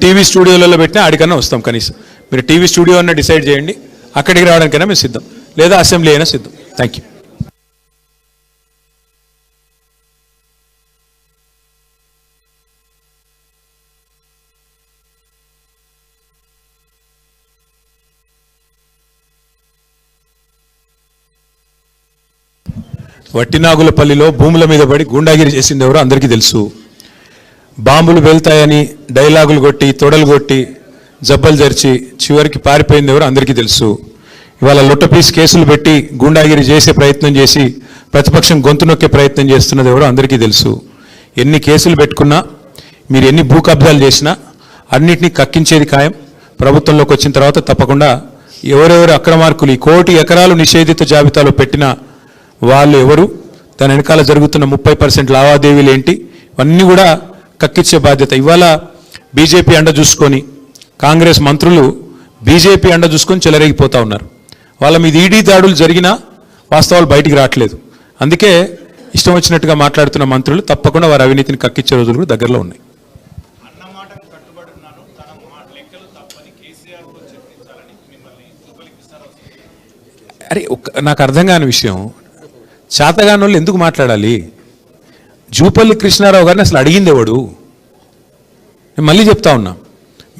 TV స్టూడియోలలో పెట్టినా ఆడికన్నా వస్తాం. కనీసం మీరు టీవీ స్టూడియో అన్న డిసైడ్ చేయండి, అక్కడికి రావడానికైనా మేము సిద్ధం, లేదా అసెంబ్లీ అయినా సిద్ధం. Thank you. వట్టినాగులపల్లిలో భూముల మీద పడి గూండాగిరి చేసింది ఎవరో అందరికీ తెలుసు. బాంబులు వెళ్తాయని డైలాగులు కొట్టి తొడలు కొట్టి జబ్బలు జరిచి చివరికి పారిపోయింది ఎవరో అందరికీ తెలుసు. ఇవాళ లొట్టపీస్ కేసులు పెట్టి గూండాగిరి చేసే ప్రయత్నం చేసి ప్రతిపక్షం గొంతు నొక్కే ప్రయత్నం చేస్తున్నది ఎవరో అందరికీ తెలుసు. ఎన్ని కేసులు పెట్టుకున్నా, మీరు ఎన్ని భూ కబ్జాలు చేసినా అన్నింటినీ కక్కించేది ఖాయం. ప్రభుత్వంలోకి వచ్చిన తర్వాత తప్పకుండా ఎవరెవరు అక్రమార్కులు ఈ 1 కోటి ఎకరాలు నిషేధిత జాబితాలో పెట్టిన వాళ్ళు ఎవరు, దాని వెనకాల జరుగుతున్న 30% లావాదేవీలు ఏంటి, ఇవన్నీ కూడా కక్కించే బాధ్యత. ఇవాళ బీజేపీ అండ చూసుకొని కాంగ్రెస్ మంత్రులు బీజేపీ అండ చూసుకొని చెలరేగిపోతూ ఉన్నారు. వాళ్ళ మీద ఈడీ దాడులు జరిగినా వాస్తవాలు బయటికి రావట్లేదు. అందుకే ఇష్టం వచ్చినట్టుగా మాట్లాడుతున్న మంత్రులు తప్పకుండా వారి అవినీతిని కక్కించే రోజులు కూడా దగ్గరలో ఉన్నాయి. అరే నాకు అర్థం కాని విషయం, చేతగాని వాళ్ళు ఎందుకు మాట్లాడాలి? జూపల్లి కృష్ణారావు గారిని అసలు అడిగింది ఎవడు? నేను మళ్ళీ చెప్తా ఉన్నా,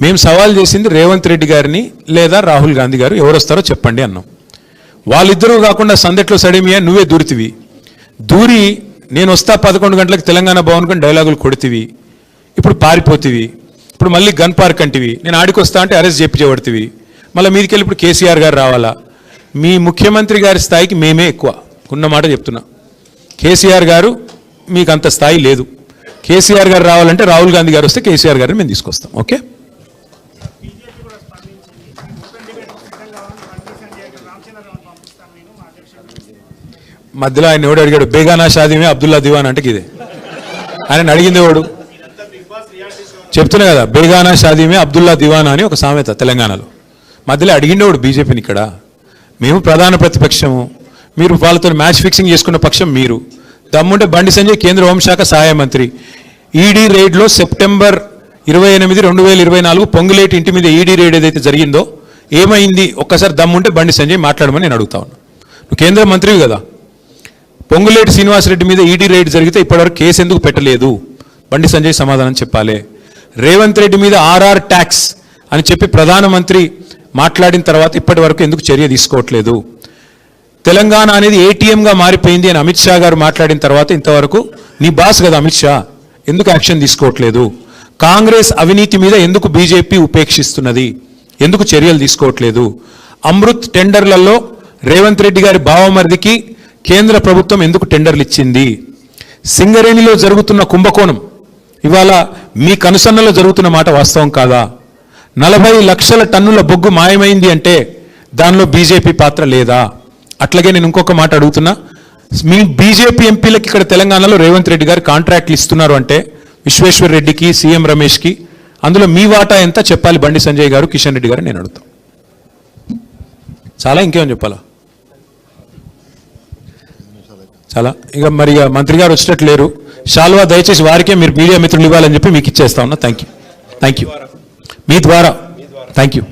మేము సవాల్ చేసింది రేవంత్ రెడ్డి గారిని లేదా రాహుల్ గాంధీ గారు ఎవరు వస్తారో చెప్పండి అన్నాం. వాళ్ళిద్దరూ కాకుండా సందట్లో సడిమియా నువ్వే దూరితివి. దూరి నేను వస్తా 11 గంటలకు తెలంగాణ భవన్ కొని డైలాగులు కొడితివి, ఇప్పుడు పారిపోతివి, ఇప్పుడు మళ్ళీ గన్ పార్క్ అంటివి, నేను ఆడికి వస్తా అంటే అరెస్ట్ చేయించబడితివి, మళ్ళీ మీదికి వెళ్ళి ఇప్పుడు కేసీఆర్ గారు రావాలా? మీ ముఖ్యమంత్రి గారి స్థాయికి మేమే ఎక్కువ ఉన్నమాట చెప్తున్నా. కేసీఆర్ గారు మీకు అంత స్థాయి లేదు. కేసీఆర్ గారు రావాలంటే రాహుల్ గాంధీ గారు వస్తే కేసీఆర్ గారిని మేము తీసుకొస్తాం. ఓకే, మధ్యలో ఆయన ఎవడు అడిగాడు బేగానా షాదీమే అబ్దుల్లా దివాన్ అంటే ఇదే ఆయన అడిగింది ఎవడు? చెప్తున్నా కదా, బేగానా షాదీమే అబ్దుల్లా దివాన్ అని ఒక సామెత తెలంగాణలో. మధ్యలో అడిగిండేవాడు బీజేపీని. ఇక్కడ మేము ప్రధాన ప్రతిపక్షము, మీరు వాళ్ళతో మ్యాచ్ ఫిక్సింగ్ చేసుకున్న పక్షం మీరు. దమ్ముంటే బండి సంజయ్ కేంద్ర హోంశాఖ సహాయ మంత్రి ఈడీ రైడ్లో సెప్టెంబర్ 28, 2024 పొంగులేటి ఇంటి మీద ఈడీ రైడ్ ఏదైతే జరిగిందో ఏమైంది ఒక్కసారి దమ్ముంటే బండి సంజయ్ మాట్లాడమని నేను అడుగుతా ఉన్నా. నువ్వు కేంద్ర మంత్రివి కదా, పొంగులేటి శ్రీనివాసరెడ్డి మీద ఈడీ రైడ్ జరిగితే ఇప్పటివరకు కేసు ఎందుకు పెట్టలేదు? బండి సంజయ్ సమాధానం చెప్పాలి. రేవంత్ రెడ్డి మీద ఆర్ఆర్ ట్యాక్స్ అని చెప్పి ప్రధానమంత్రి మాట్లాడిన తర్వాత ఇప్పటి వరకు ఎందుకు చర్య తీసుకోవట్లేదు? తెలంగాణ అనేది ఏటీఎంగా మారిపోయింది అని అమిత్ షా గారు మాట్లాడిన తర్వాత ఇంతవరకు నీ బాస్ కదా అమిత్ షా, ఎందుకు యాక్షన్ తీసుకోవట్లేదు? కాంగ్రెస్ అవినీతి మీద ఎందుకు బీజేపీ ఉపేక్షిస్తున్నది? ఎందుకు చర్యలు తీసుకోవట్లేదు? అమృత్ టెండర్లలో రేవంత్ రెడ్డి గారి బావమరిదికి కేంద్ర ప్రభుత్వం ఎందుకు టెండర్లు ఇచ్చింది? సింగరేణిలో జరుగుతున్న కుంభకోణం ఇవాళ మీ కనుసన్నలో జరుగుతున్న మాట వాస్తవం కాదా? 40 లక్షల టన్నుల బొగ్గు మాయమైంది అంటే దానిలో బీజేపీ పాత్ర లేదా? అట్లాగే నేను ఇంకొక మాట అడుగుతున్నా, మీ బీజేపీ ఎంపీలకు ఇక్కడ తెలంగాణలో రేవంత్ రెడ్డి గారు కాంట్రాక్ట్లు ఇస్తున్నారు అంటే విశ్వేశ్వర్ రెడ్డికి, సీఎం రమేష్కి, అందులో మీ వాటా ఎంత చెప్పాలి బండి సంజయ్ గారు, కిషన్ రెడ్డి గారు? నేను అడుగుతాను. చాలా ఇంకేమని చెప్పాలా? చాలా. ఇక మరి మంత్రి గారు వచ్చేటట్టు లేరు. షాల్వా దయచేసి వారికే మీరు మీడియా మిత్రులు ఇవ్వాలని చెప్పి మీకు ఇచ్చేస్తా ఉన్నా. థ్యాంక్ యూ మీ ద్వారా. Thank you.